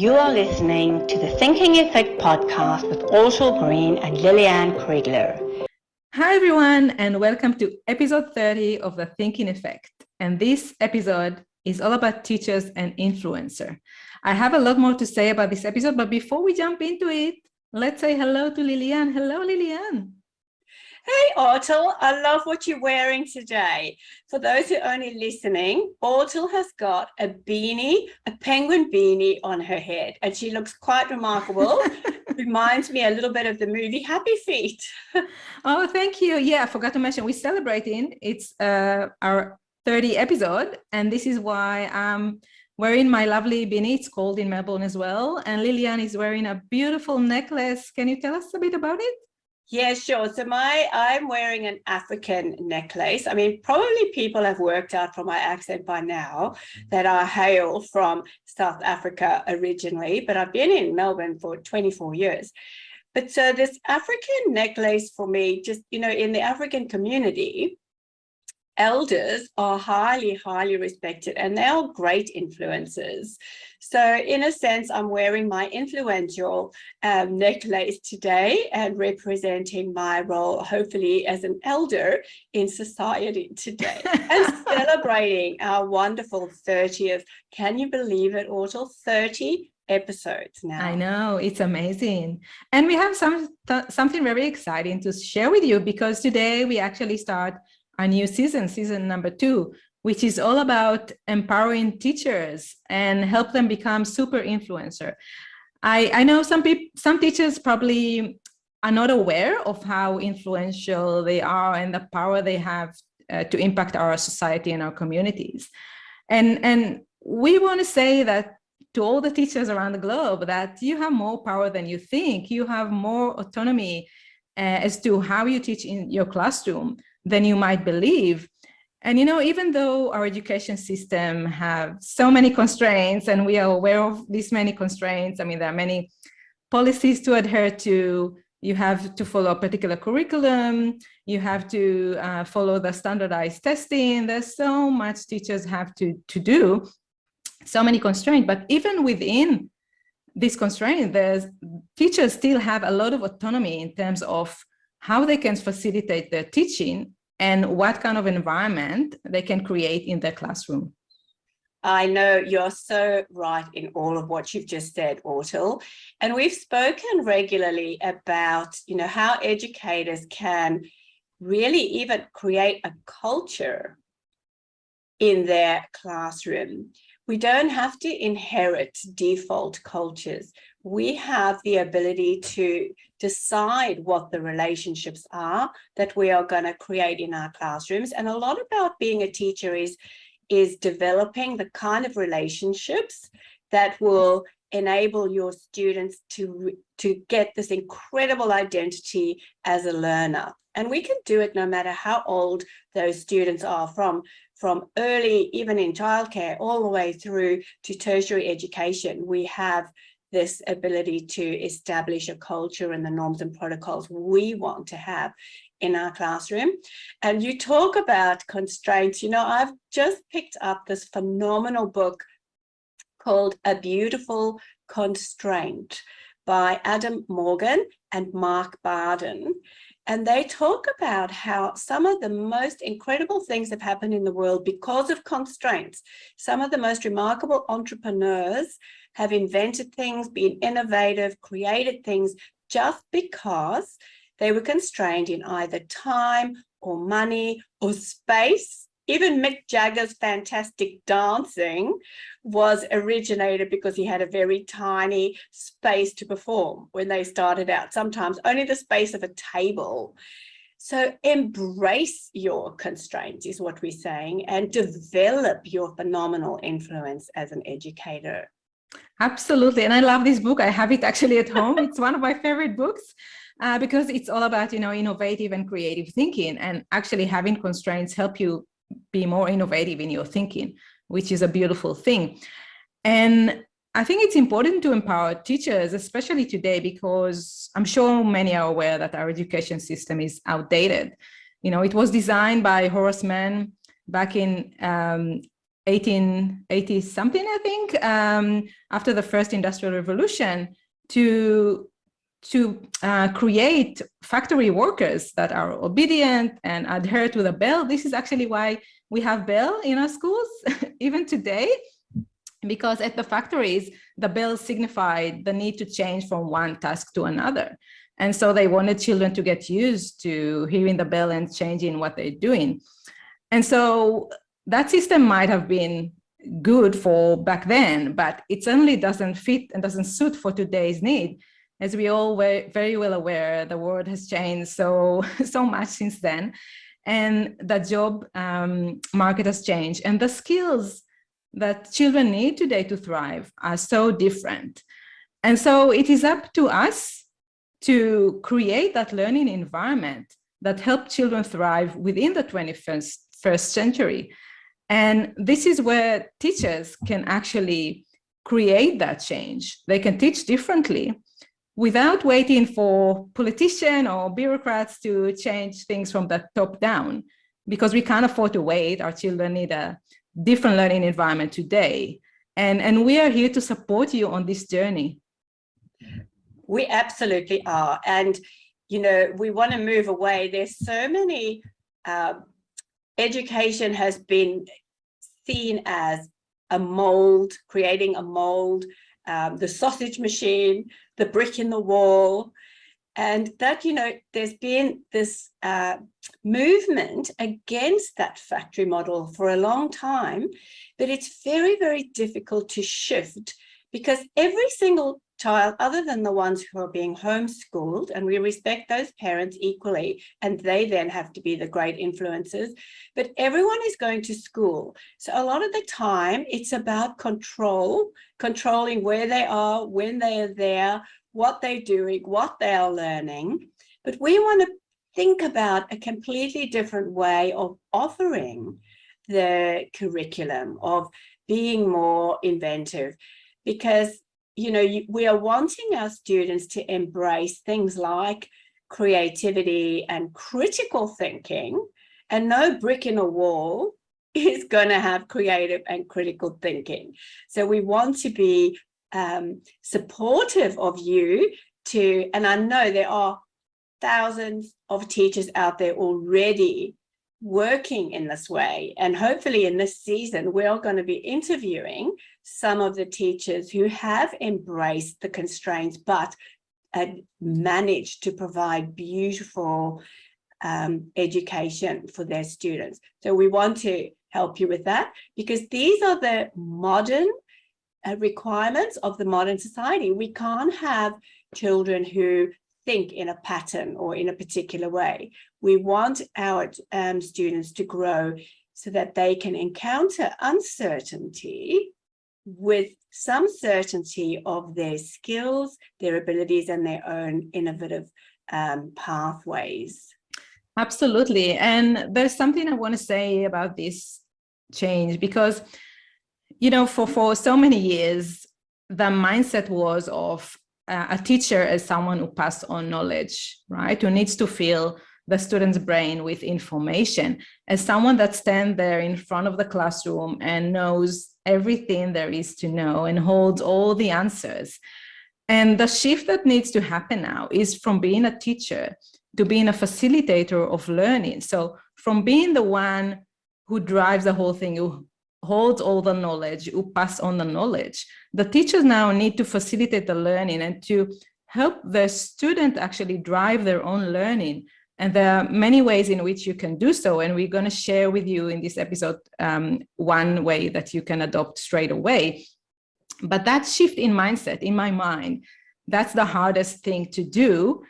You are listening to the Thinking Effect podcast with Ortal Green and Lilian Kriegler. Hi, everyone, and welcome to episode 30 of The Thinking Effect. And this episode is all about teachers and influencer. I have a lot more to say about this episode, but before we jump into it, let's say hello to Lilian. Hello, Lilian. Hey, Ortal, I love what you're wearing today. For those who are only listening, Ortal has got a beanie, a penguin beanie on her head, and she looks quite remarkable. Reminds me a little bit of the movie Happy Feet. Oh, thank you. Yeah, I forgot to mention, we're celebrating. It's our 30 episode, and this is why I'm wearing my lovely beanie. It's cold in Melbourne as well. And Lilian is wearing a beautiful necklace. Can you tell us a bit about it? Yeah, sure. So I'm wearing an African necklace. I mean, probably people have worked out from my accent by now that I hail from South Africa originally, but I've been in Melbourne for 24 years. But so this African necklace for me, just, in the African community, elders are highly, highly respected, and they are great influencers. So in a sense, I'm wearing my influential necklace today and representing my role, hopefully, as an elder in society today and celebrating our wonderful 30th. Can you believe it, Ortal? 30 episodes now. I know, it's amazing. And we have something very exciting to share with you, because today we actually start a new season number 2, which is all about empowering teachers and help them become super influencer. I know some teachers probably are not aware of how influential they are and the power they have to impact our society and our communities. And we want to say that to all the teachers around the globe, that you have more power than you think. You have more autonomy as to how you teach in your classroom than you might believe. And, even though our education system have so many constraints, and we are aware of these many constraints, I mean, there are many policies to adhere to. You have to follow a particular curriculum. You have to follow the standardized testing. There's so much teachers have to do, so many constraints. But even within this constraint, teachers still have a lot of autonomy in terms of how they can facilitate their teaching and what kind of environment they can create in their classroom. I know you're so right in all of what you've just said, Ortal. And we've spoken regularly about, how educators can really even create a culture in their classroom. We don't have to inherit default cultures. We have the ability to decide what the relationships are that we are going to create in our classrooms. And a lot about being a teacher is developing the kind of relationships that will enable your students to get this incredible identity as a learner. And we can do it no matter how old those students are, from early, even in childcare, all the way through to tertiary education. We have this ability to establish a culture and the norms and protocols we want to have in our classroom. And you talk about constraints. I've just picked up this phenomenal book called A Beautiful Constraint by Adam Morgan and Mark Barden. And they talk about how some of the most incredible things have happened in the world because of constraints. Some of the most remarkable entrepreneurs have invented things, been innovative, created things just because they were constrained in either time or money or space. Even Mick Jagger's fantastic dancing was originated because he had a very tiny space to perform when they started out, sometimes only the space of a table. So embrace your constraints is what we're saying, and develop your phenomenal influence as an educator. Absolutely. And I love this book. I have it actually at home. It's one of my favorite books because it's all about, innovative and creative thinking, and actually having constraints help you be more innovative in your thinking, which is a beautiful thing. And I think it's important to empower teachers, especially today, because I'm sure many are aware that our education system is outdated. It was designed by Horace Mann back in 1880 something, I think, after the first industrial revolution, to create factory workers that are obedient and adhere to the bell. This is actually why we have bell in our schools even today, because at the factories, the bell signified the need to change from one task to another. And so they wanted children to get used to hearing the bell and changing what they're doing. And so that system might have been good for back then, but it certainly doesn't fit and doesn't suit for today's need. As we all were very well aware, the world has changed so much since then, and the job market has changed, and the skills that children need today to thrive are so different. And so it is up to us to create that learning environment that helps children thrive within the 21st century. And this is where teachers can actually create that change. They can teach differently without waiting for politicians or bureaucrats to change things from the top down, because we can't afford to wait. Our children need a different learning environment today. And we are here to support you on this journey. We absolutely are. And, we want to move away. There's so many, education has been seen as a mold, creating a mold, the sausage machine, the brick in the wall. And that, there's been this movement against that factory model for a long time, but it's very, very difficult to shift, because every single child, other than the ones who are being homeschooled, and we respect those parents equally, and they then have to be the great influencers, but everyone is going to school. So a lot of the time it's about controlling where they are, when they are there, what they're doing, what they are learning. But we want to think about a completely different way of offering the curriculum, of being more inventive, because we are wanting our students to embrace things like creativity and critical thinking, and no brick in a wall is going to have creative and critical thinking. So we want to be supportive of you and I know there are thousands of teachers out there already working in this way, and hopefully in this season we're going to be interviewing some of the teachers who have embraced the constraints but managed to provide beautiful education for their students. So we want to help you with that, because these are the modern requirements of the modern society. We can't have children who think in a pattern or in a particular way. We want our students to grow so that they can encounter uncertainty with some certainty of their skills, their abilities, and their own innovative pathways. Absolutely. And there's something I want to say about this change, because, for so many years, the mindset was of a teacher as someone who passed on knowledge, right? Who needs to fill the student's brain with information, as someone that stands there in front of the classroom and knows everything there is to know and holds all the answers. And the shift that needs to happen now is from being a teacher to being a facilitator of learning. So from being the one who drives the whole thing, who holds all the knowledge, who pass on the knowledge, the teachers now need to facilitate the learning and to help the student actually drive their own learning. And there are many ways in which you can do so. And we're going to share with you in this episode one way that you can adopt straight away. But that shift in mindset, in my mind, that's the hardest thing to do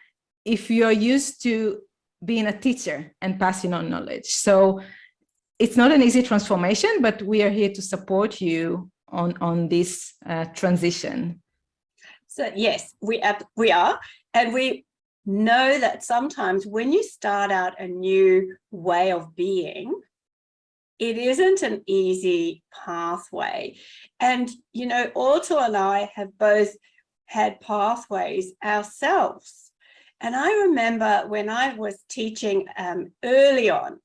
if you're used to being a teacher and passing on knowledge. So it's not an easy transformation, but we are here to support you on this transition. So yes, we are. And we know that sometimes when you start out a new way of being, it isn't an easy pathway. And, Autul and I have both had pathways ourselves. And I remember when I was teaching early on,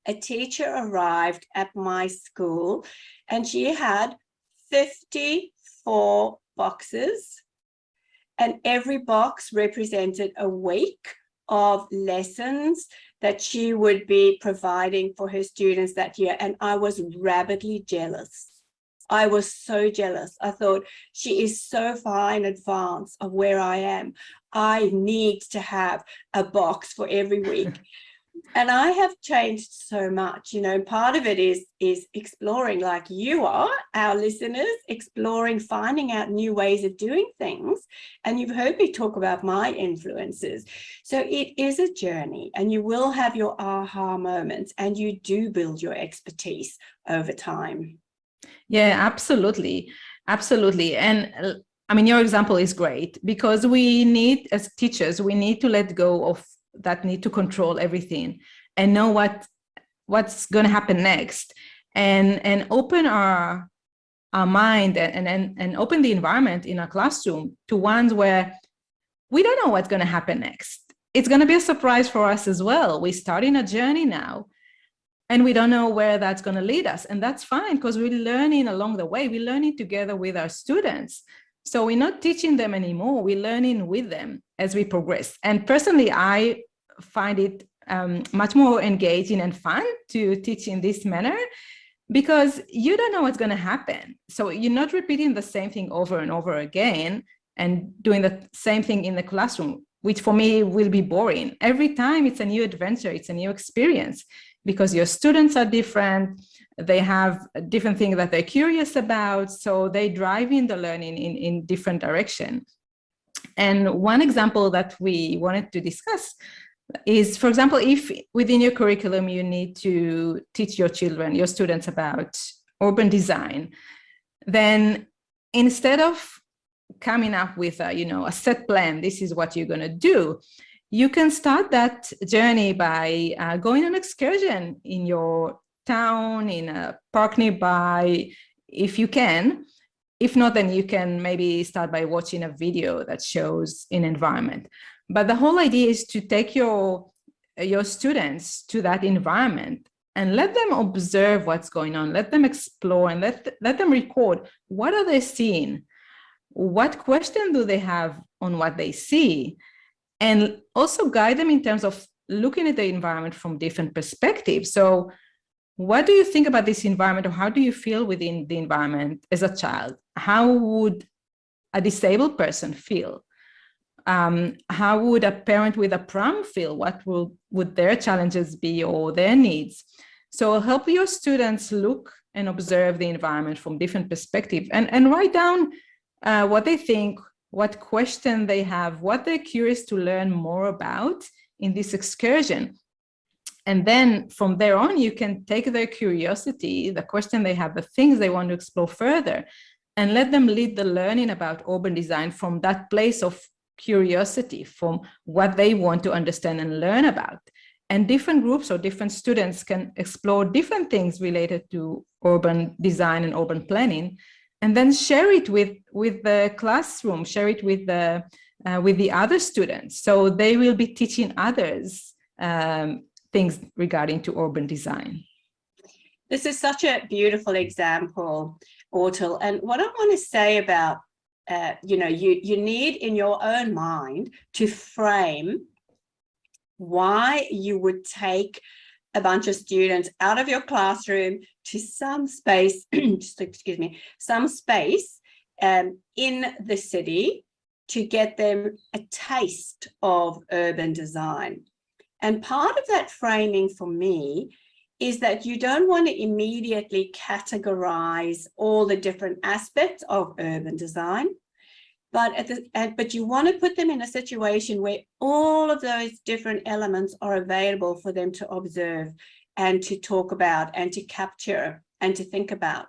a teacher arrived at my school and she had 54 boxes, and every box represented a week of lessons that she would be providing for her students that year. And I was rabidly jealous. I was so jealous. I thought, she is so far in advance of where I am. I need to have a box for every week. And I have changed so much, you know. Part of it is exploring, like you are, our listeners, exploring, finding out new ways of doing things. And you've heard me talk about my influences. So it is a journey, and you will have your aha moments, and you do build your expertise over time. Yeah, absolutely. Absolutely. And I mean, your example is great, because we need, as teachers, we need to let go of that need to control everything and know what's going to happen next, and open our mind and open the environment in our classroom to ones where we don't know what's going to happen next. It's going to be a surprise for us as well. We're starting a journey now, and we don't know where that's going to lead us. And that's fine, because we're learning along the way. We're learning together with our students. So we're not teaching them anymore. We're learning with them as we progress. And personally, I find it much more engaging and fun to teach in this manner, because you don't know what's going to happen. So you're not repeating the same thing over and over again and doing the same thing in the classroom, which for me will be boring. Every time it's a new adventure, it's a new experience, because your students are different. They have different things that they're curious about. So they drive in the learning in different direction. And one example that we wanted to discuss is, for example, if within your curriculum, you need to teach your children, your students, about urban design, then instead of coming up with a set plan, this is what you're going to do, you can start that journey by going on excursion in your town, in a park nearby, if you can. If not, then you can maybe start by watching a video that shows an environment. But the whole idea is to take your students to that environment and let them observe what's going on, let them explore, and let them record. What are they seeing? What question do they have on what they see? And also guide them in terms of looking at the environment from different perspectives. So what do you think about this environment, or how do you feel within the environment as a child? How would a disabled person feel? How would a parent with a pram feel? What would their challenges be, or their needs? So help your students look and observe the environment from different perspectives, and write down what they think, what question they have, what they're curious to learn more about in this excursion. And then from there on, you can take their curiosity, the question they have, the things they want to explore further, and let them lead the learning about urban design from that place of curiosity, from what they want to understand and learn about. And different groups or different students can explore different things related to urban design and urban planning, and then share it with the classroom, share it with the other students. So they will be teaching others things regarding to urban design. This is such a beautiful example, Autul. And what I want to say about, you need in your own mind to frame why you would take a bunch of students out of your classroom to some space, some space in the city to get them a taste of urban design. And part of that framing for me is that you don't want to immediately categorize all the different aspects of urban design, but you want to put them in a situation where all of those different elements are available for them to observe and to talk about and to capture and to think about.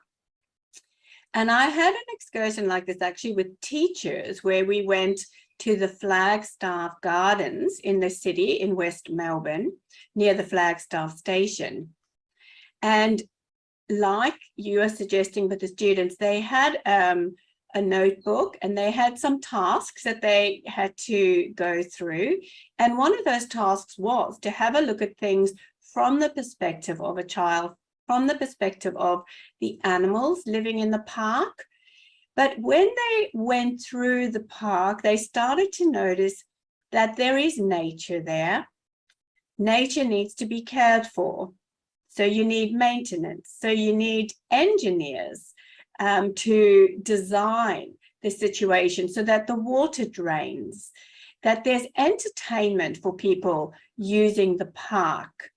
And I had an excursion like this actually with teachers, where we went to the Flagstaff Gardens in the city in West Melbourne, near the Flagstaff station. And like you are suggesting with the students, they had a notebook and they had some tasks that they had to go through. And one of those tasks was to have a look at things from the perspective of a child, from the perspective of the animals living in the park. But when they went through the park, they started to notice that there is nature there. Nature needs to be cared for. So you need maintenance. So you need engineers to design the situation so that the water drains, that there's entertainment for people using the park.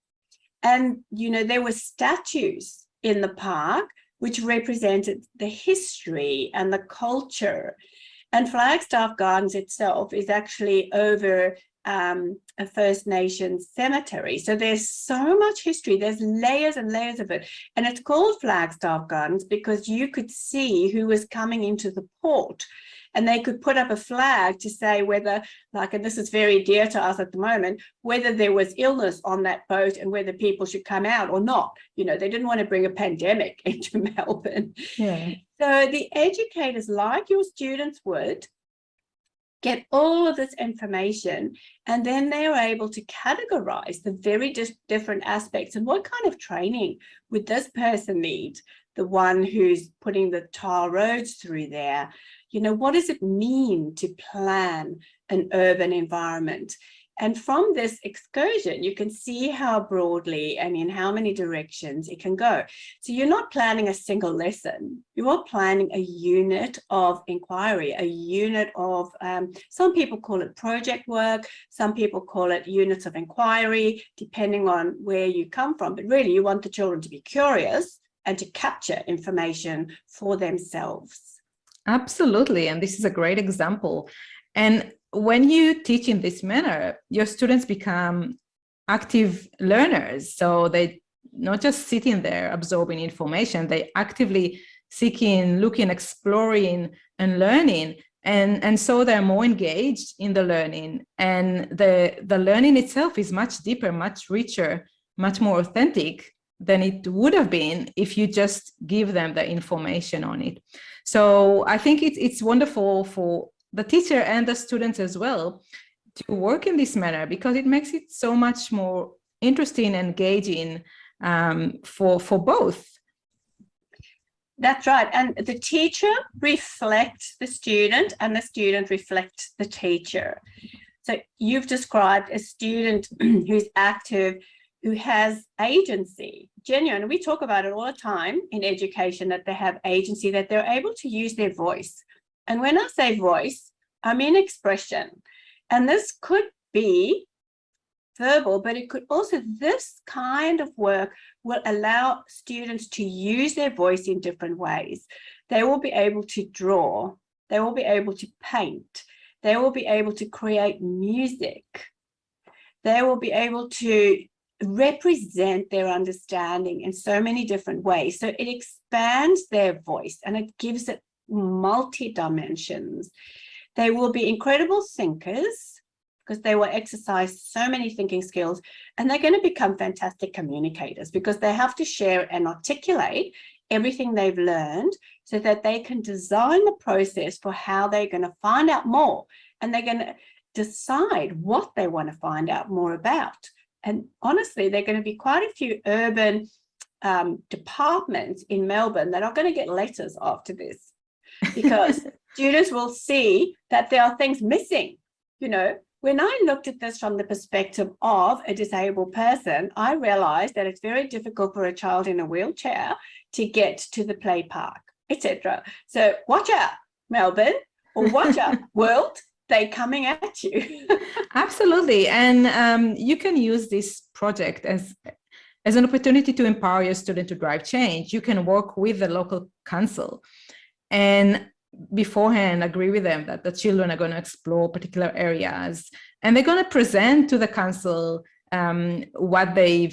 And, you know, there were statues in the park which represented the history and the culture. And Flagstaff Gardens itself is actually over a First Nations cemetery. So there's so much history. There's layers and layers of it. And it's called Flagstaff Gardens because you could see who was coming into the port. And they could put up a flag to say whether, like, and this is very dear to us at the moment, whether there was illness on that boat and whether people should come out or not. You know, they didn't want to bring a pandemic into Melbourne. Yeah. So the educators, like your students would, get all of this information, and then they are able to categorize the very different aspects. And what kind of training would this person need? The one who's putting the tar roads through there. You know, what does it mean to plan an urban environment? And from this excursion, you can see how broadly and in how many directions it can go. So you're not planning a single lesson. You are planning a unit of inquiry, a unit of, some people call it project work, some people call it units of inquiry, depending on where you come from. But really, you want the children to be curious and to capture information for themselves. Absolutely. And this is a great example. And when you teach in this manner, your students become active learners. So they not just sitting there absorbing information, they actively seeking, looking, exploring, and learning. And so they're more engaged in the learning. And the learning itself is much deeper, much richer, much more authentic than it would have been if you just give them the information on it. So I think it's wonderful for the teacher and the students as well to work in this manner, because it makes it so much more interesting and engaging for both. That's right. And the teacher reflects the student and the student reflects the teacher. So you've described a student who's active, who has agency, genuine. We talk about it all the time in education, that they have agency, that they're able to use their voice. And when I say voice, I mean expression. And this could be verbal, but it could also, this kind of work will allow students to use their voice in different ways. They will be able to draw, they will be able to paint, they will be able to create music, they will be able to represent their understanding in so many different ways. So it expands their voice and it gives it multi-dimensions. They will be incredible thinkers because they will exercise so many thinking skills, and they're going to become fantastic communicators because they have to share and articulate everything they've learned so that they can design the process for how they're going to find out more, and they're going to decide what they want to find out more about. And honestly, there are going to be quite a few urban departments in Melbourne that are going to get letters after this, because students will see that there are things missing. You know, when I looked at this from the perspective of a disabled person, I realized that it's very difficult for a child in a wheelchair to get to the play park, etc. So watch out, Melbourne, or watch out, world. They're coming at you. Absolutely. And you can use this project as an opportunity to empower your student to drive change. You can work with the local council and beforehand agree with them that the children are going to explore particular areas, and they're going to present to the council what they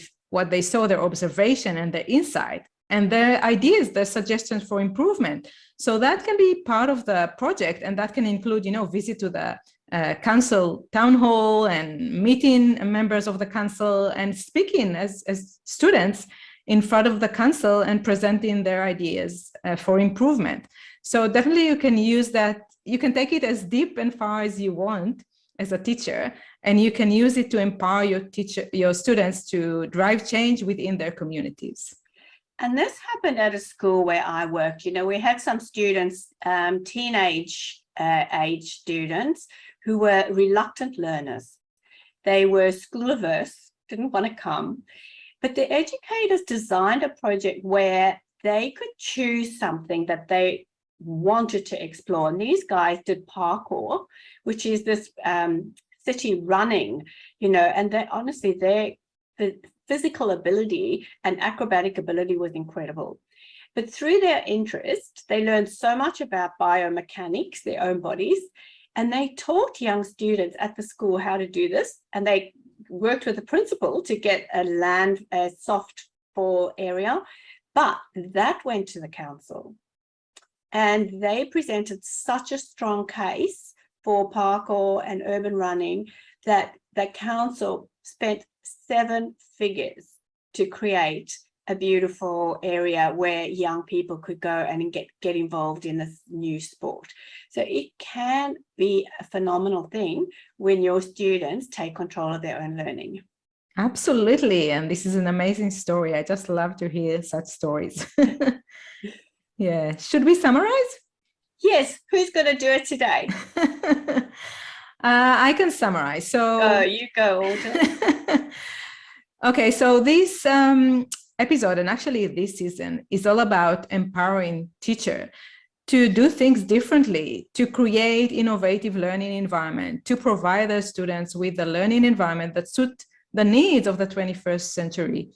saw, their observation and their insight, and their ideas, their suggestions for improvement. So that can be part of the project, and that can include, visit to the council town hall and meeting members of the council and speaking as students in front of the council and presenting their ideas for improvement. So definitely you can use that. You can take it as deep and far as you want, as a teacher, and you can use it to empower your students to drive change within their communities. And this happened at a school where I worked. You know, we had some students, teenage age students, who were reluctant learners. They were school averse, didn't want to come, but the educators designed a project where they could choose something that they wanted to explore. And these guys did parkour, which is this city running, you know, and they honestly, the physical ability and acrobatic ability was incredible. But through their interest, they learned so much about biomechanics, their own bodies, and they taught young students at the school how to do this. And they worked with the principal to get a soft ball area, but that went to the council. And they presented such a strong case for parkour and urban running that the council spent 7 figures to create a beautiful area where young people could go and get involved in this new sport. So it can be a phenomenal thing when your students take control of their own learning. Absolutely. And this is an amazing story. I just love to hear such stories. Yeah. Should we summarize? Yes. Who's going to do it today? I can summarize. So you go, Alden. Okay. So this episode, and actually this season, is all about empowering teachers to do things differently, to create innovative learning environment, to provide their students with a learning environment that suit the needs of the 21st century.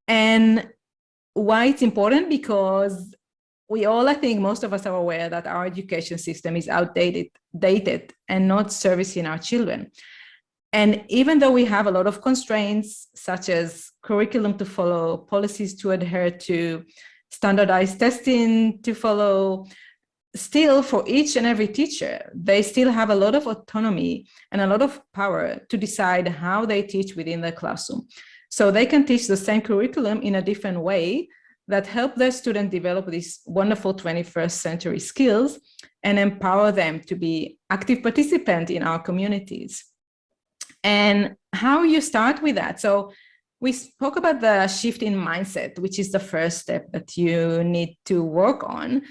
And why it's important? Because we all, I think most of us are aware that our education system is outdated, dated, and not servicing our children. And even though we have a lot of constraints, such as curriculum to follow, policies to adhere to, standardized testing to follow, still for each and every teacher, they still have a lot of autonomy and a lot of power to decide how they teach within the classroom. So they can teach the same curriculum in a different way that help their students develop these wonderful 21st century skills and empower them to be active participants in our communities. And how you start with that. So we spoke about the shift in mindset, which is the first step that you need to work on.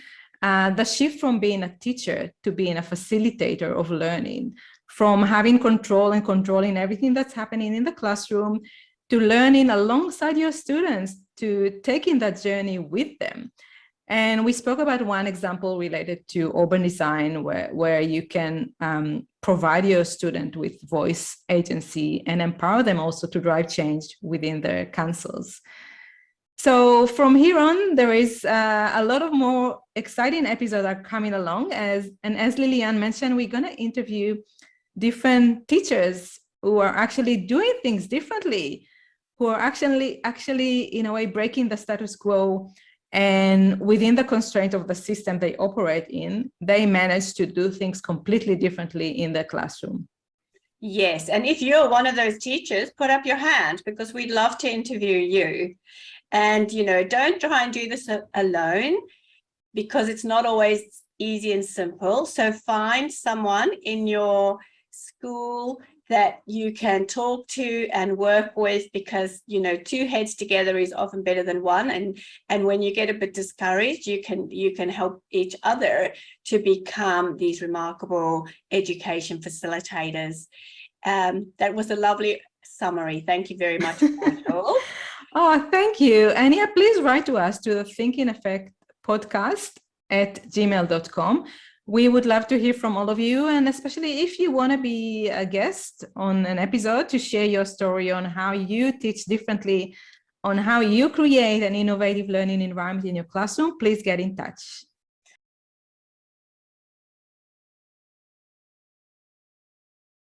The shift from being a teacher to being a facilitator of learning, from having control and controlling everything that's happening in the classroom, to learning alongside your students, to taking that journey with them. And we spoke about one example related to urban design, where you can provide your student with voice agency and empower them also to drive change within their councils. So from here on, there is a lot of more exciting episodes are coming along. As Lilian mentioned, we're going to interview different teachers who are actually doing things differently, who are actually in a way breaking the status quo, and within the constraint of the system they operate in, they manage to do things completely differently in the classroom. Yes, and if you're one of those teachers, put up your hand, because we'd love to interview you. And, you know, don't try and do this alone, because it's not always easy and simple. So find someone in your school that you can talk to and work with, because, you know, 2 heads together is often better than one. And when you get a bit discouraged, you can help each other to become these remarkable education facilitators. That was a lovely summary. Thank you very much, Portal. Oh, thank you. And yeah, please write to us to the Thinking Effect Podcast at gmail.com. We would love to hear from all of you, and especially if you want to be a guest on an episode to share your story on how you teach differently, on how you create an innovative learning environment in your classroom, please get in touch.